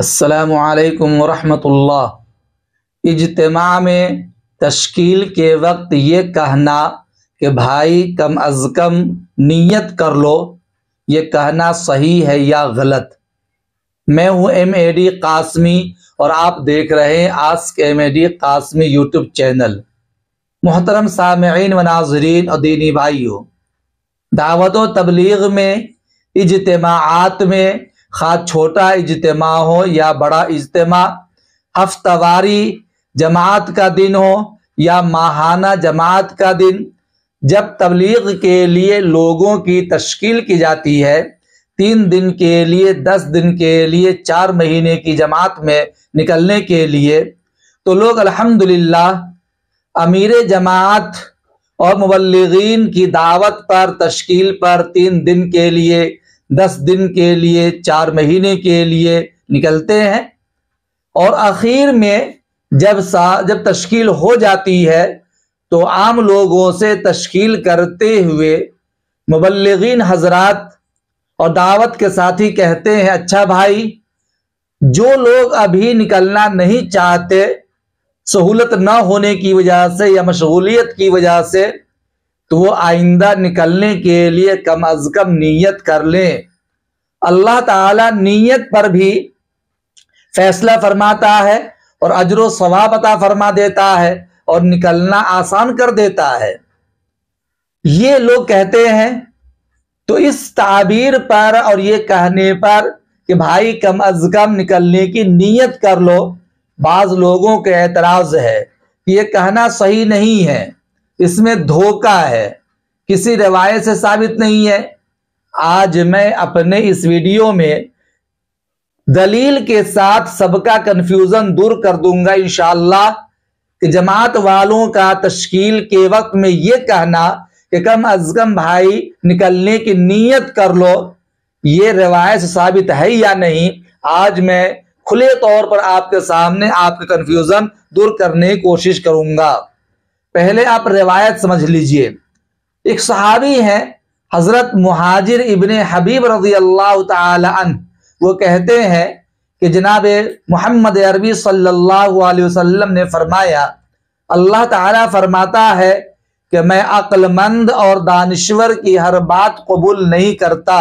السلام علیکم ورحمۃ اللہ۔ اجتماع میں تشکیل کے وقت یہ کہنا کہ بھائی کم از کم نیت کر لو، یہ کہنا صحیح ہے یا غلط؟ میں ہوں MAD قاسمی اور آپ دیکھ رہے ہیں ask MAD Qasmi YouTube channel. محترم سامعین و ناظرین اور دینی بھائیوں، دعوت و تبلیغ میں اجتماعات میں خواہ چھوٹا اجتماع ہو یا بڑا اجتماع، ہفتہ واری جماعت کا دن ہو یا ماہانہ جماعت کا دن، جب تبلیغ کے لیے لوگوں کی تشکیل کی جاتی ہے 3 دن کے لیے، 10 دن کے لیے، 4 مہینے کی جماعت میں نکلنے کے لیے، تو لوگ الحمدللہ امیر جماعت اور مبلغین کی دعوت پر، تشکیل پر 3 دن کے لیے، 10 دن کے لیے، 4 مہینے کے لیے نکلتے ہیں، اور آخر میں جب تشکیل ہو جاتی ہے تو عام لوگوں سے تشکیل کرتے ہوئے مبلغین حضرات اور دعوت کے ساتھی کہتے ہیں، اچھا بھائی جو لوگ ابھی نکلنا نہیں چاہتے سہولت نہ ہونے کی وجہ سے یا مشغولیت کی وجہ سے، تو وہ آئندہ نکلنے کے لیے کم از کم نیت کر لیں۔ اللہ تعالیٰ نیت پر بھی فیصلہ فرماتا ہے اور اجر و ثواب عطا فرما دیتا ہے اور نکلنا آسان کر دیتا ہے۔ یہ لوگ کہتے ہیں، تو اس تعبیر پر اور یہ کہنے پر کہ بھائی کم از کم نکلنے کی نیت کر لو، بعض لوگوں کے اعتراض ہے کہ یہ کہنا صحیح نہیں ہے، اس میں دھوکہ ہے، کسی روایت سے ثابت نہیں ہے۔ آج میں اپنے اس ویڈیو میں دلیل کے ساتھ سب کا کنفیوژن دور کر دوں گا انشاءاللہ، کہ جماعت والوں کا تشکیل کے وقت میں یہ کہنا کہ کم از کم بھائی نکلنے کی نیت کر لو، یہ روایت سے ثابت ہے یا نہیں۔ آج میں کھلے طور پر آپ کے سامنے آپ کا کنفیوژن دور کرنے کی کوشش کروں گا۔ پہلے آپ روایت سمجھ لیجئے۔ ایک صحابی ہیں حضرت مہاجر ابن حبیب رضی اللہ تعالی عنہ، وہ کہتے ہیں کہ جناب محمد عربی صلی اللہ علیہ وسلم نے فرمایا، اللہ تعالیٰ فرماتا ہے کہ میں عقل مند اور دانشور کی ہر بات قبول نہیں کرتا،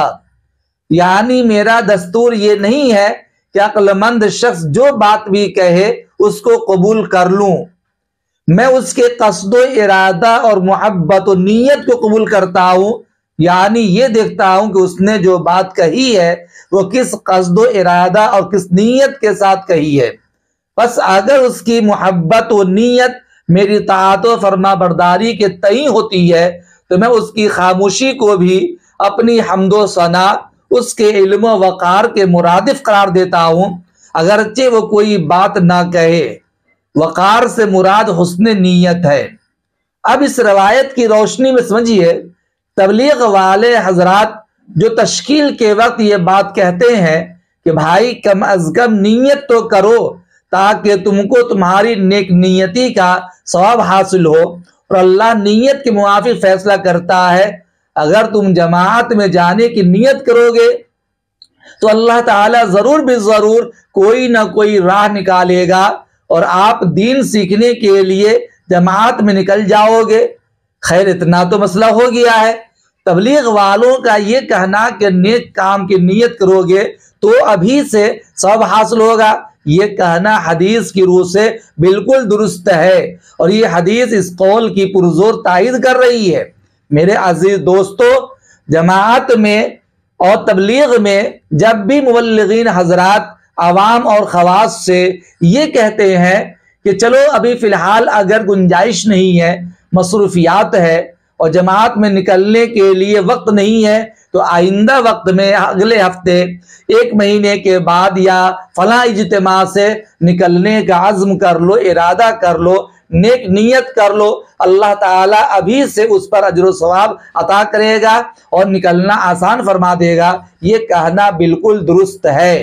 یعنی میرا دستور یہ نہیں ہے کہ عقل مند شخص جو بات بھی کہے اس کو قبول کر لوں، میں اس کے قصد و ارادہ اور محبت و نیت کو قبول کرتا ہوں، یعنی یہ دیکھتا ہوں کہ اس نے جو بات کہی ہے وہ کس قصد و ارادہ اور کس نیت کے ساتھ کہی ہے۔ بس اگر اس کی محبت و نیت میری طاعت و فرما برداری کے تئیں ہوتی ہے تو میں اس کی خاموشی کو بھی اپنی حمد و ثنا، اس کے علم و وقار کے مرادف قرار دیتا ہوں، اگرچہ وہ کوئی بات نہ کہے۔ وقار سے مراد حسن نیت ہے۔ اب اس روایت کی روشنی میں سمجھیے، تبلیغ والے حضرات جو تشکیل کے وقت یہ بات کہتے ہیں کہ بھائی کم از کم نیت تو کرو تاکہ تم کو تمہاری نیک نیتی کا ثواب حاصل ہو، اور اللہ نیت کے موافق فیصلہ کرتا ہے۔ اگر تم جماعت میں جانے کی نیت کرو گے تو اللہ تعالیٰ ضرور بے ضرور کوئی نہ کوئی راہ نکالے گا اور آپ دین سیکھنے کے لیے جماعت میں نکل جاؤ گے۔ خیر اتنا تو مسئلہ ہو گیا ہے۔ تبلیغ والوں کا یہ کہنا کہ نیک کام کی نیت کرو گے تو ابھی سے ثواب حاصل ہوگا، یہ کہنا حدیث کی روح سے بالکل درست ہے، اور یہ حدیث اس قول کی پرزور تائید کر رہی ہے۔ میرے عزیز دوستو، جماعت میں اور تبلیغ میں جب بھی مبلغین حضرات عوام اور خواص سے یہ کہتے ہیں کہ چلو ابھی فی الحال اگر گنجائش نہیں ہے، مصروفیات ہے اور جماعت میں نکلنے کے لیے وقت نہیں ہے، تو آئندہ وقت میں اگلے ہفتے، 1 مہینے کے بعد یا فلاں اجتماع سے نکلنے کا عزم کر لو، ارادہ کر لو، نیک نیت کر لو، اللہ تعالیٰ ابھی سے اس پر اجر و ثواب عطا کرے گا اور نکلنا آسان فرما دے گا، یہ کہنا بالکل درست ہے۔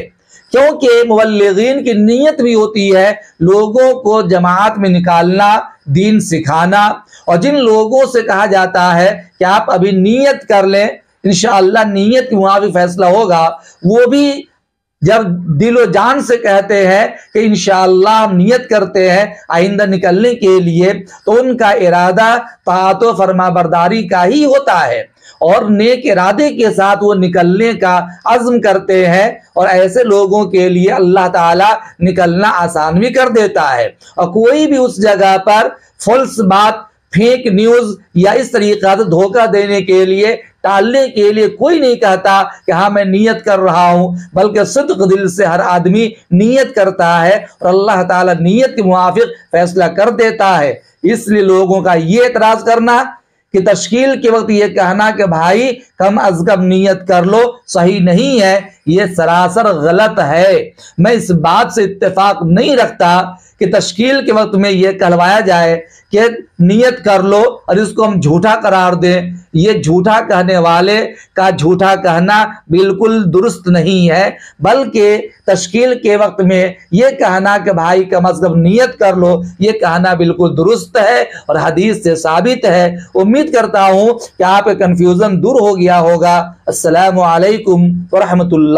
کیونکہ مبلغین کی نیت بھی ہوتی ہے لوگوں کو جماعت میں نکالنا، دین سکھانا، اور جن لوگوں سے کہا جاتا ہے کہ آپ ابھی نیت کر لیں، انشاءاللہ نیت کے موافق فیصلہ ہوگا، وہ بھی جب دل و جان سے کہتے ہیں کہ انشاءاللہ ہم نیت کرتے ہیں آئندہ نکلنے کے لیے، تو ان کا ارادہ طاعت و فرما برداری کا ہی ہوتا ہے، اور نیک ارادے کے ساتھ وہ نکلنے کا عزم کرتے ہیں، اور ایسے لوگوں کے لیے اللہ تعالیٰ نکلنا آسان بھی کر دیتا ہے۔ اور کوئی بھی اس جگہ پر فالس بات، فیک نیوز یا اس طریقہ سے دھوکہ دینے کے لیے، ٹالنے کے لیے کوئی نہیں کہتا کہ ہاں میں نیت کر رہا ہوں، بلکہ صدق دل سے ہر آدمی نیت کرتا ہے، اور اللہ تعالیٰ نیت کے موافق فیصلہ کر دیتا ہے۔ اس لیے لوگوں کا یہ اعتراض کرنا کہ تشکیل کے وقت یہ کہنا کہ بھائی کم از کم نیت کر لو، صحیح نہیں ہے، یہ سراسر غلط ہے۔ میں اس بات سے اتفاق نہیں رکھتا کہ تشکیل کے وقت میں یہ کہلوایا جائے کہ نیت کر لو اور اس کو ہم جھوٹا قرار دیں۔ یہ جھوٹا کہنے والے کا جھوٹا کہنا بالکل درست نہیں ہے، بلکہ تشکیل کے وقت میں یہ کہنا کہ بھائی کم از کم نیت کر لو، یہ کہنا بالکل درست ہے اور حدیث سے ثابت ہے۔ امید کرتا ہوں کہ آپ کا کنفیوژن دور ہو گیا ہوگا۔ السلام علیکم ورحمۃ اللہ۔